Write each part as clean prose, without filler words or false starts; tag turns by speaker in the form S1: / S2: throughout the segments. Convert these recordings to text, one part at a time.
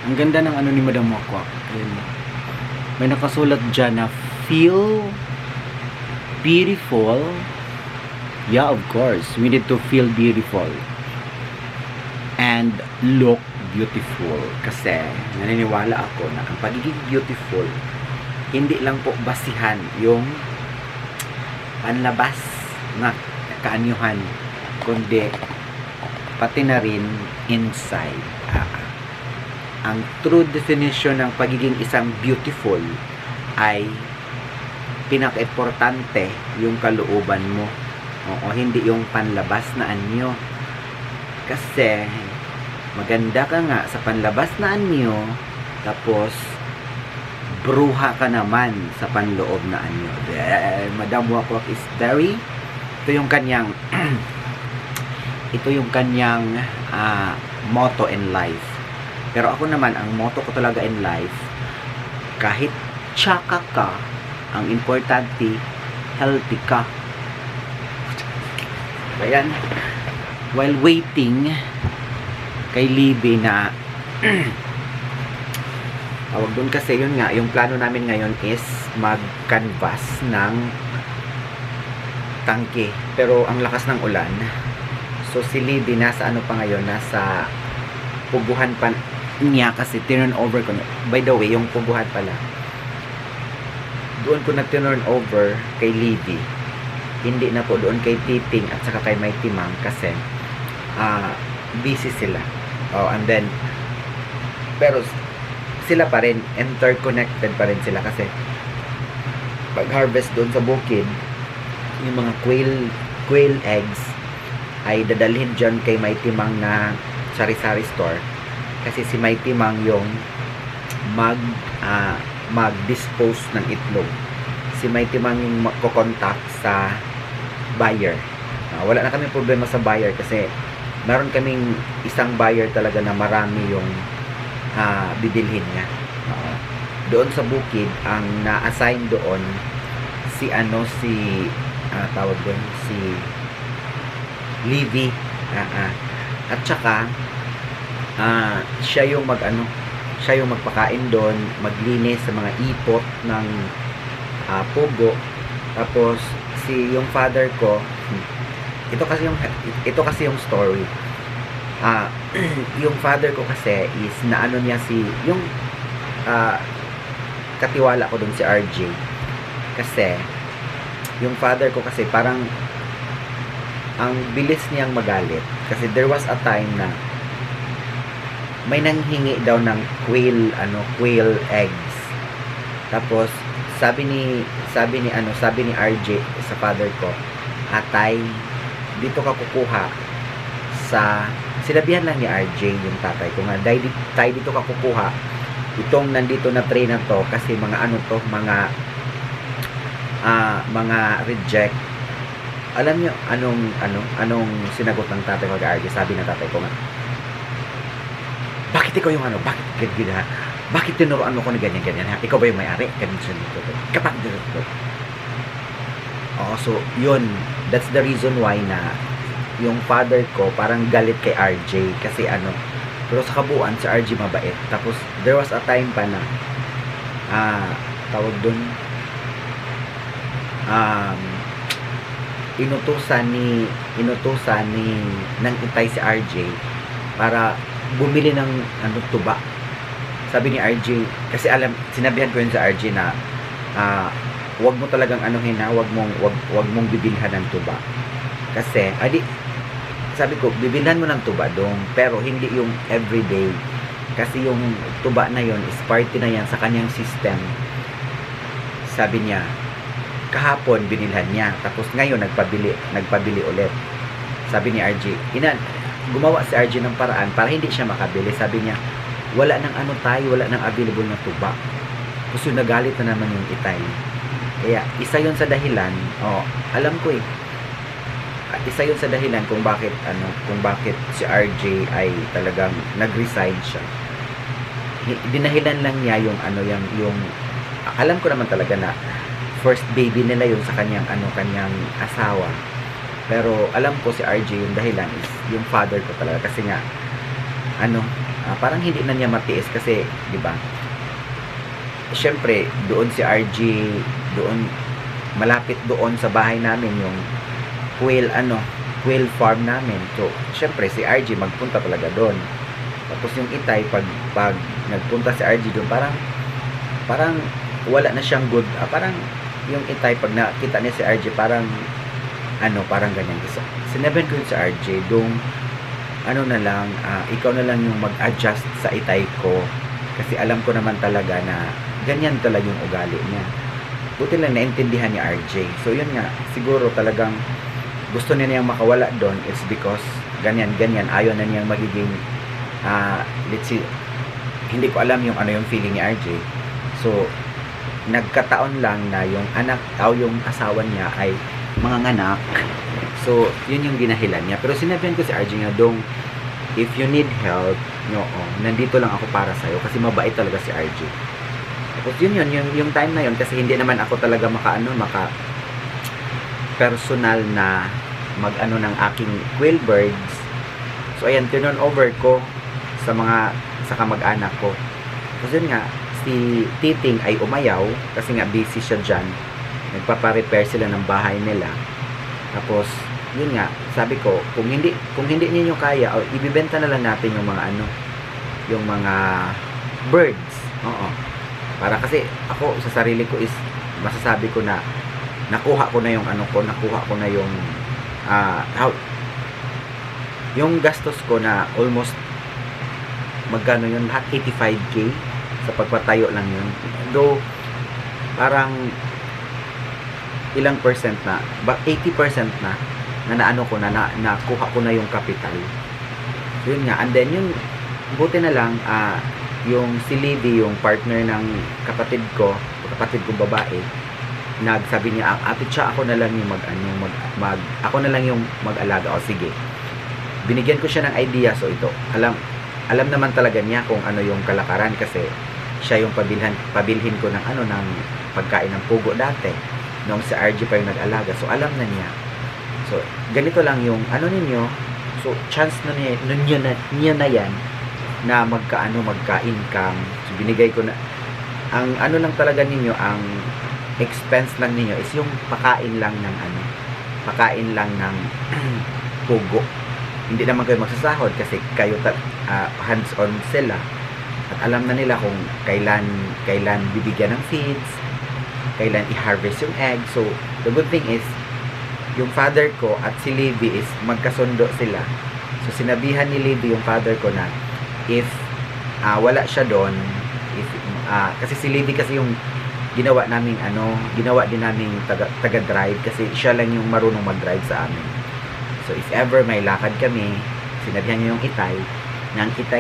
S1: Ang ganda ng ano ni Madam Wakwak. Ayun. May nakasulat dyan na feel beautiful. Yeah, of course. We need to feel beautiful. And look beautiful. Kasi naniniwala ako na ang pagiging beautiful, hindi lang po basihan yung panlabas na kaanyuhan, kundi pati na rin inside. Ang true definition ng pagiging isang beautiful ay pinaka-importante yung kalooban mo. Oo, hindi yung panlabas na anyo. Kasi maganda ka nga sa panlabas na anyo, tapos bruha ka naman sa panloob na anyo. Madam Wakwak is very, ito yung kanyang motto in life. Pero ako naman, ang motto ko talaga in life, kahit tsaka ka, ang importante, healthy ka. Ayan, while waiting kay Libby na tawag doon, kasi yun nga, yung plano namin ngayon is mag-canvas ng tangke. Pero ang lakas ng ulan, so si Libby nasa ano pa ngayon, nasa puguhan pa niya kasi turn over ko. By the way, yung puguhan pala, doon ko na turn over kay Libby. Hindi na po doon kay Titing at saka kay Mighty Mang kasi busy sila. Oh, and then pero sila pa rin, interconnected pa rin sila kasi pag-harvest doon sa bukid, yung mga quail eggs ay dadalhin dyan kay Mighty Mang na sari-sari store. Kasi si Mighty Mang yung mag-dispose ng itlog. Si Mighty Mang yung magko-contact sa buyer. Wala na kami problema sa buyer kasi meron kaming isang buyer talaga na marami yung bibilhin niya. Doon sa bukid, ang na-assign doon tawag doon, si Livy. At saka siya yung magpakain doon, maglinis sa mga ipot ng pugo. Tapos yung father ko, ito kasi yung story. Yung father ko kasi is naano niya yung katiwala ko doon si RJ. Kasi yung father ko kasi parang ang bilis niyang magalit kasi there was a time na may nanghingi daw ng quail eggs. Tapos sabi ni RJ sa father ko, "Atay, dito ka kukuha sa..." Sinabihan lang ni RJ yung tatay ko nga, "Tay, dito ka kukuha itong nandito na tray na to kasi mga reject." Alam niyo anong sinagot ng tatay ko kay RJ? Sabi ng tatay ko nga, "Bakit ikaw yung bakit ganyan ha? Bakit tinuruan mo ko na ganyan ha? Ikaw ba yung may-ari?" Ganyan dito. Kapag dito. Oo, so yun, that's the reason why na yung father ko parang galit kay RJ kasi pero sa kabuuan si RJ mabait. Tapos there was a time pa na tawag dun, inutusan ni ng itay si RJ para bumili ng tuba. Sabi ni RJ, kasi sinabihan ko yun sa RJ na wag mo talagang wag mong bibilhan ng tuba. Kasi sabi ko, bibilhan mo ng tuba dong, pero hindi yung everyday. Kasi yung tuba na yon is party na yan sa kanyang system. Sabi niya, kahapon binilhan niya, tapos ngayon nagpabili ulit. Sabi ni RJ, gumawa si RJ ng paraan para hindi siya makabili. Sabi niya, wala nang wala nang available na tuba. Kasi nagalit na naman yung itay. Kaya isa yon sa dahilan, alam ko isa yun sa dahilan kung bakit si RJ ay talagang nag-resign siya. Dinahilan lang niya yung alam ko naman talaga na first baby nila yun sa kanyang asawa. Pero alam ko si RJ yung dahilan is yung father ko talaga kasi nga parang hindi na niya matiis kasi, di ba? Siyempre, doon si RG, doon, malapit doon sa bahay namin yung quail farm namin. So, siyempre, si RG magpunta talaga doon. Tapos yung Itay, pag nagpunta si RG doon, parang wala na siyang good, parang yung Itay, pag nakita niya si RG, parang ganyan. Sinabihan ko yun sa RG, doon, ikaw na lang yung mag-adjust sa Itay ko. Kasi alam ko naman talaga na ganyan talaga yung ugali niya. Buti lang naintindihan ni RJ. So, yun nga, siguro talagang gusto niya niyang makawala doon. It's because ganyan, ayaw na niyang magiging, let's see, hindi ko alam yung yung feeling ni RJ. So, nagkataon lang na yung anak, yung asawa niya ay manganganak. So, yun yung ginahilan niya. Pero sinabihan ko si RJ nga, dong, if you need help, nandito lang ako para sa'yo. Kasi mabait talaga si RJ. Tapos yung time na yun, kasi hindi naman ako talaga maka personal na ng aking quail birds. So, ayan, turn over ko sa kamag-anak ko. Tapos yun nga, si Titing ay umayaw, kasi nga busy siya dyan. Nagpapa-repair sila ng bahay nila. Tapos, yun nga, sabi ko, kung hindi niyo kaya, ibibenta na lang natin yung mga birds. Para kasi ako sa sarili ko is masasabi ko na nakuha ko na yung yung gastos ko na almost magkano yun, lahat 85k sa pagpatayo lang yun. Though parang ilang percent na, 80% na nakuha ko na yung capital. So, yun nga, and then yung buti na lang yung si Livy, yung partner ng kapatid ko babae, nagsabi niya, ate siya, ako na lang yung ako na lang yung mag-alaga. O sige, binigyan ko siya ng idea. So ito, alam naman talaga niya kung ano yung kalakaran, kasi siya yung pabilhin ko ng ng pagkain ng pugo dati nung si RG pa yung nag-alaga. So alam na niya. So ganito lang yung ninyo. So chance na niya na yan na magka-income. So, binigay ko na ang lang talaga ninyo, ang expense lang ninyo is yung pakain lang ng pugo. Hindi naman kayo magsasahod kasi kayo hands-on sila at alam na nila kung kailan bibigyan ng feeds, kailan i-harvest yung egg. So the good thing is yung father ko at si Livy is magkasundo sila. So sinabihan ni Livy yung father ko na if wala siya doon, kasi si Livy kasi yung ginawa din namin taga-drive, kasi siya lang yung marunong mag-drive sa amin. So if ever may lakad kami, sinabihan niya yung Itay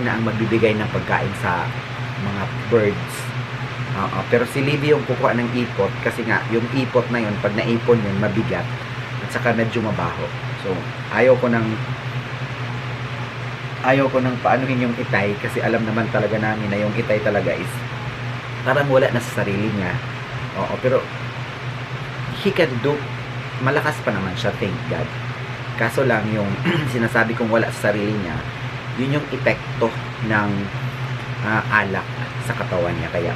S1: na ang magbibigay ng pagkain sa mga birds. Pero si Livy yung kukuha ng ipot, kasi nga yung ipot na yun, pag naipon yun, mabigat at saka medyo mabaho. So ayaw ko nang paanuhin yung Itay, kasi alam naman talaga namin na yung Itay talaga is parang wala na sa sarili niya. Pero he can do, malakas pa naman siya, thank God. Kaso lang yung sinasabi kong wala sa sarili niya, yun yung epekto ng alak sa katawan niya. Kaya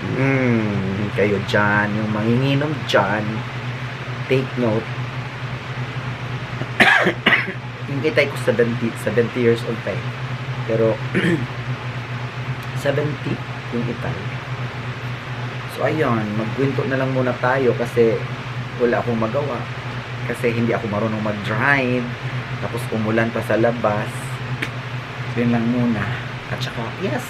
S1: kayo dyan, yung manginginom dyan, take note. Yung Itay ko 70 years old pa eh. Pero 70 yung Itay. So ayun, magkwento na lang muna tayo kasi wala akong magawa. Kasi hindi ako marunong mag-drive. Tapos umulan pa sa labas. So yun lang muna. At saka, yes,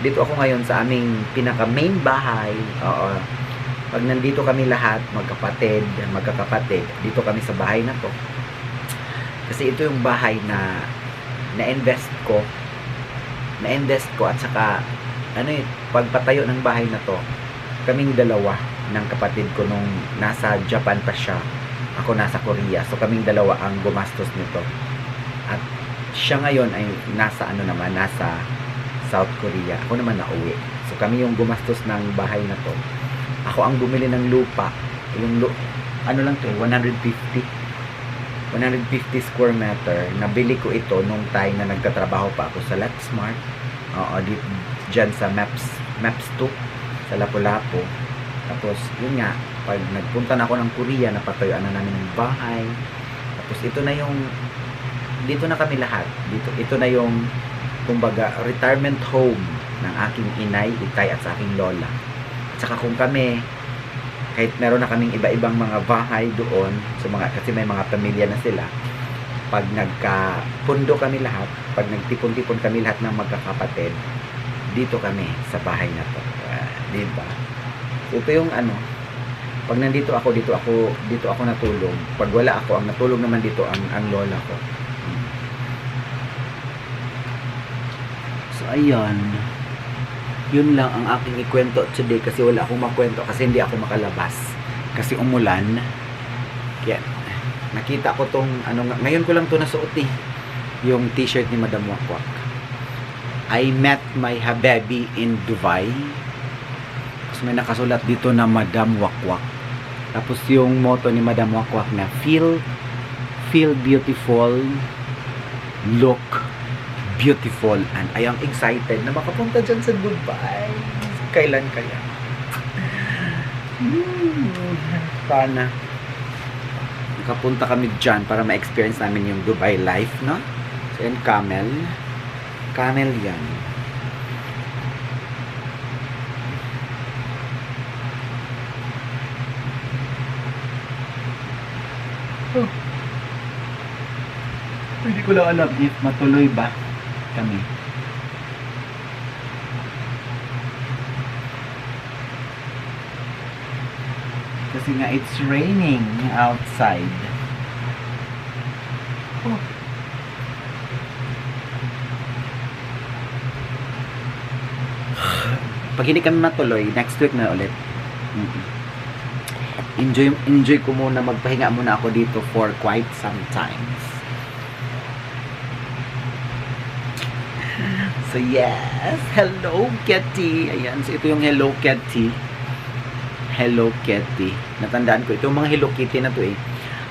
S1: dito ako ngayon sa aming pinaka-main bahay. Pag nandito kami lahat, magkakapatid, dito kami sa bahay na to. Kasi ito yung bahay na na-invest ko at saka pagpatayo ng bahay na to, kaming dalawa ng kapatid ko nung nasa Japan pa siya, ako nasa Korea. So kaming dalawa ang gumastos nito. At siya ngayon ay nasa South Korea. Ako naman nauwi. So kami yung gumastos ng bahay na to. Ako ang bumili ng lupa. Yung 150 square meter. Nabili ko ito nung time na nagtatrabaho pa ako sa Lexmart. Oo, dyan sa Maps 2 sa Lapu-Lapu. Tapos yun nga, pag nagpunta na ako ng Korea, napatayuan na namin ng bahay. Tapos ito na yung, dito na kami lahat. Ito na yung, kumbaga, retirement home ng aking inay, itay, at sa aking lola. At saka kung kami, kahit meron na kaming iba-ibang mga bahay doon, kasi may mga pamilya na sila, pag nagkapundo kami lahat, pag nagtipon-tipon kami lahat ng magkakapatid, dito kami sa bahay na to. Diba? Ito yung pag nandito ako, dito ako natulog. Pag wala ako, ang natulog naman dito ang lola ko. So ayun, yun lang ang aking ikwento today, kasi wala akong makwento kasi hindi ako makalabas kasi umulan. Kaya nakita ko tong ngayon ko lang to nasuot yung t-shirt ni Madam Wakwak. I met my habibi in Dubai. Tapos may nakasulat dito na Madam Wakwak. Tapos yung motto ni Madam Wakwak na feel beautiful, look beautiful, and I am excited na makapunta dyan sa Dubai. Kailan kaya? Sana makapunta kami dyan para ma-experience namin yung Dubai life, no? So yan, camel yan. Hindi ko lang alam if matuloy ba kami. Kasi nga it's raining outside. Pag hindi kami matuloy, next week na ulit. Enjoy ko muna, magpahinga muna ako dito for quite some times. So yes, Hello Kitty. Ayan, so ito yung Hello Kitty. Hello Kitty. Natandaan ko, itong mga Hello Kitty na to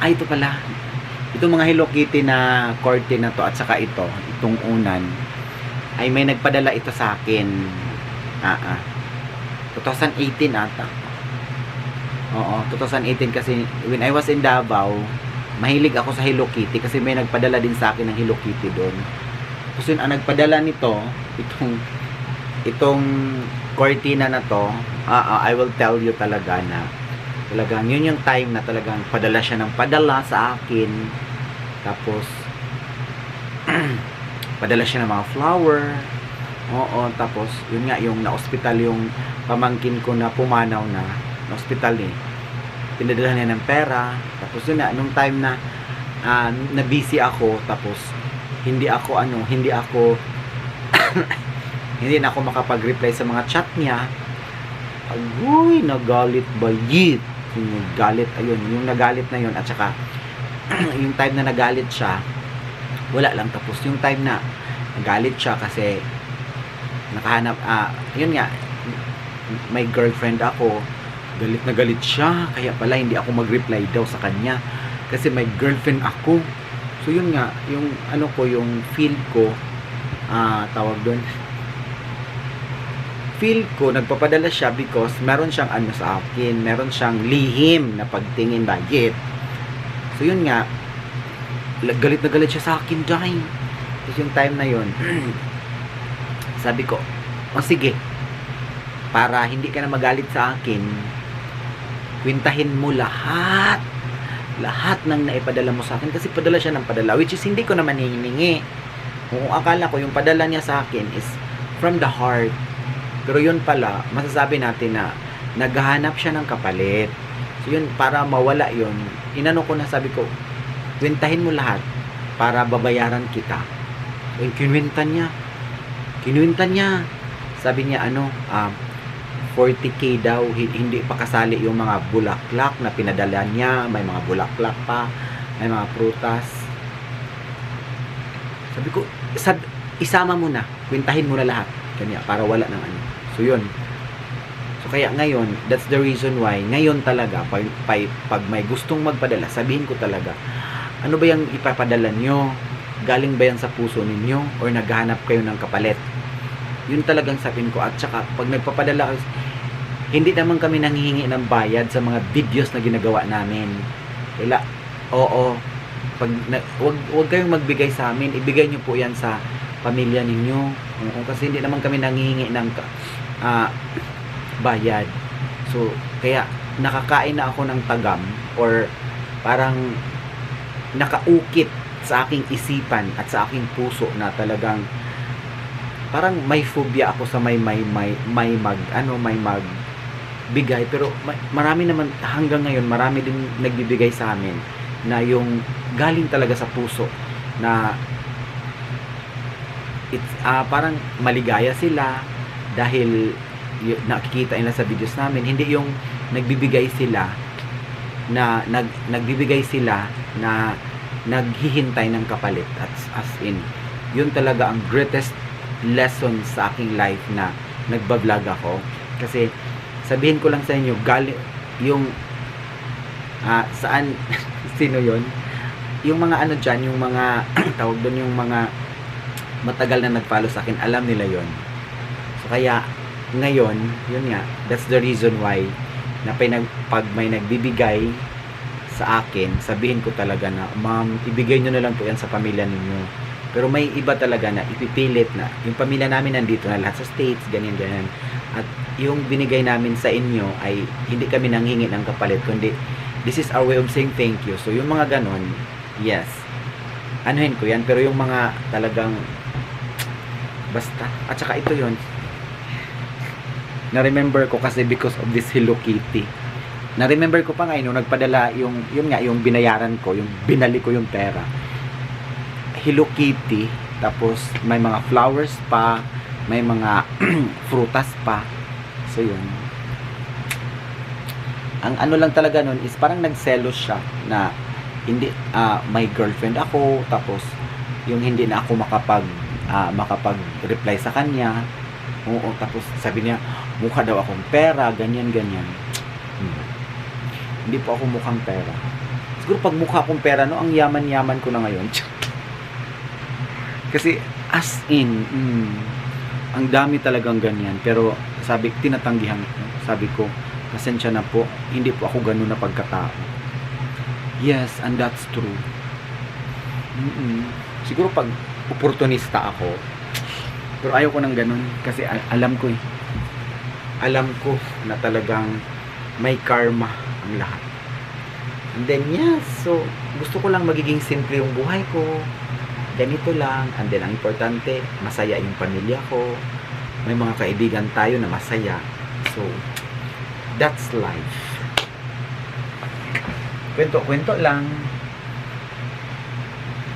S1: Ay, ito pala. Itong mga Hello Kitty na curtain na to at saka itong unan, ay may nagpadala ito sa akin. 2018 ata. Oo, 2018 kasi when I was in Davao, mahilig ako sa Hello Kitty kasi may nagpadala din sa akin ng Hello Kitty doon. Kasi ang nagpadala nito, itong cortina na to, I will tell you talaga na talagang yun yung time na talagang padala siya ng padala sa akin. Tapos padala siya ng mga flower. Oo, tapos yun nga yung na-hospital yung pamangkin ko na pumanaw na hospital pinadala niya ng pera. Tapos yun na, nung time na na busy ako, tapos hindi na ako makapag-reply sa mga chat niya. Agoy, nagalit ba yit? Yung nagalit na yun, at saka yung time na nagalit siya, wala lang. Tapos yung time na nagalit siya kasi nakahanap, yun nga, may girlfriend ako, galit na galit siya, kaya pala hindi ako mag-reply daw sa kanya kasi may girlfriend ako. So yun nga, yung yung feel ko, tawag doon, feel ko, nagpapadala siya because meron siyang sa akin, meron siyang lihim na pagtingin bagit. So yun nga, galit na galit siya sa akin dahil. Tapos yung time na yun, sabi ko, sige, para hindi ka na magalit sa akin, kwintahin mo lahat ng naipadala mo sa akin, kasi padala siya ng padala, which is hindi ko naman hiningi. Kung akala ko yung padala niya sa akin is from the heart, pero yun pala, masasabi natin na naghahanap siya ng kapalit. So yun, para mawala yun, inano ko na, sabi ko, kwintahin mo lahat para babayaran kita. So kinuwintan niya, sabi niya 40k daw, hindi pa kasali yung mga bulaklak na pinadala niya, may mga bulaklak pa, may mga prutas. Sabi ko, isama mo na, kwintahin mo na lahat kanya para wala ng So yun. So kaya ngayon, that's the reason why ngayon talaga pag may gustong magpadala, sabihin ko talaga, ano ba yung ipapadala nyo? Galing ba yan sa puso ninyo or naghahanap kayo ng kapalit? Yun talagang sapin ko. At saka, pag nagpapadala, hindi naman kami nanghihingi ng bayad sa mga videos na ginagawa namin. Oo, wag kayong magbigay sa amin. Ibigay nyo po yan sa pamilya ninyo. Kasi hindi naman kami nanghihingi ng bayad. So, kaya, nakakain na ako ng tagam or parang nakaukit sa aking isipan at sa aking puso na talagang parang may phobia ako sa may magbigay, pero marami naman hanggang ngayon, marami din nagbibigay sa amin na yung galing talaga sa puso na it's parang maligaya sila dahil nakikita nila sa videos namin, hindi yung nagbibigay sila na nagbibigay sila na naghihintay ng kapalit. As in, yun talaga ang greatest lesson sa aking life na nagbablog ako. Kasi sabihin ko lang sa inyo, yung saan sino yon, yung mga ano dyan, yung mga tawag doon, yung mga matagal na nag-follow sa akin, alam nila yon. So kaya ngayon, yun nga, that's the reason why na pag may nagbibigay sa akin, sabihin ko talaga na, ma'am, ibigay nyo na lang po yan sa pamilya ninyo. Pero may iba talaga na ipipilit na yung pamilya namin nandito na lahat sa States, ganyan. At yung binigay namin sa inyo ay hindi kami nanghingi ng kapalit, kundi this is our way of saying thank you. So yung mga ganon, yes, anuhin ko yan. Pero yung mga talagang basta, at saka ito yon, na-remember ko kasi because of this Hello Kitty. Na-remember ko pa nga nung nagpadala yun nga, yung binayaran ko, yung binalik ko yung pera. Hello Kitty, tapos may mga flowers pa, may mga frutas pa. So yun. Ang ano lang talaga nun is parang nagselos siya na hindi may girlfriend ako, tapos yung hindi na ako makapag-reply sa kanya. Oo, tapos sabi niya mukha daw akong pera, ganyan. Hindi po ako mukhang pera. Siguro pag mukha akong pera, no, ang yaman-yaman ko na ngayon. Kasi as in, ang dami talagang ganyan. Pero tinatanggihan ko. Sabi ko, pasensya na po, hindi po ako ganun na pagkatao. Yes, and that's true. Siguro pag oportunista ako, pero ayaw ko ng ganun. Kasi alam ko na talagang may karma ang lahat. And then yes, so gusto ko lang magiging simple yung buhay ko, ganito lang. And then ang importante, masaya yung pamilya ko, may mga kaibigan tayo na masaya. So that's life. Kwento lang.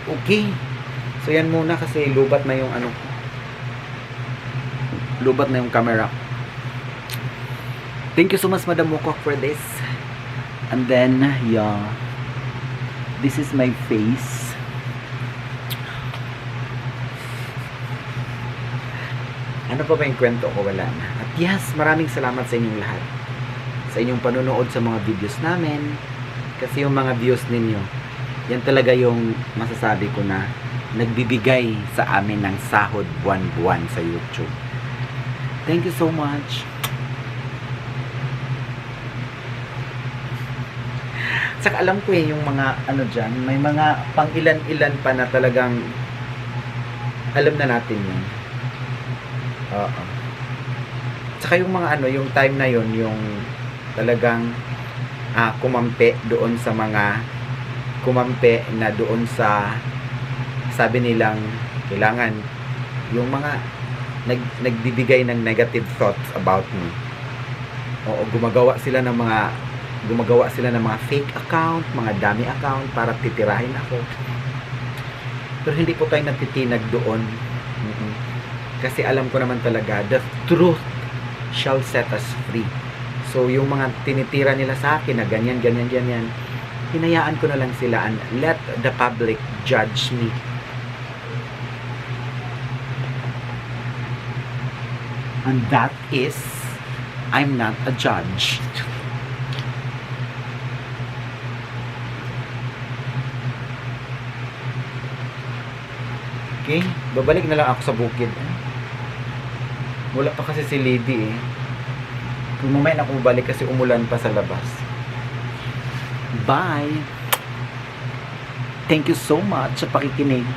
S1: Okay, so yan muna kasi lubat na yung camera. Thank you so much, Madam Mukok, for this. And then, yeah, this is my face. Ano pa ba yung kwento ko? Wala na. At yes, maraming salamat sa inyong lahat. Sa inyong panunood sa mga videos namin. Kasi yung mga views ninyo, yan talaga yung masasabi ko na nagbibigay sa amin ng sahod buwan-buwan sa YouTube. Thank you so much. Saka alam ko yung mga dyan, may mga pang ilan-ilan pa na talagang alam na natin yun. Oo. Saka yung mga yung time na yun, yung talagang kumampi na doon sa sabi nilang kailangan yung mga nagbibigay ng negative thoughts about me. Oo, gumagawa sila ng mga fake account, mga dummy account para titirahin ako. Pero hindi po tayo natitinag doon. Kasi alam ko naman talaga, the truth shall set us free. So, yung mga tinitira nila sa akin na ganyan, hinayaan ko na lang sila and let the public judge me. And that is, I'm not a judge. Okay, babalik na lang ako sa bukid. Wala pa kasi si Lady eh. Kung mamaya na ako balik kasi umulan pa sa labas. Bye! Thank you so much sa pakikinig.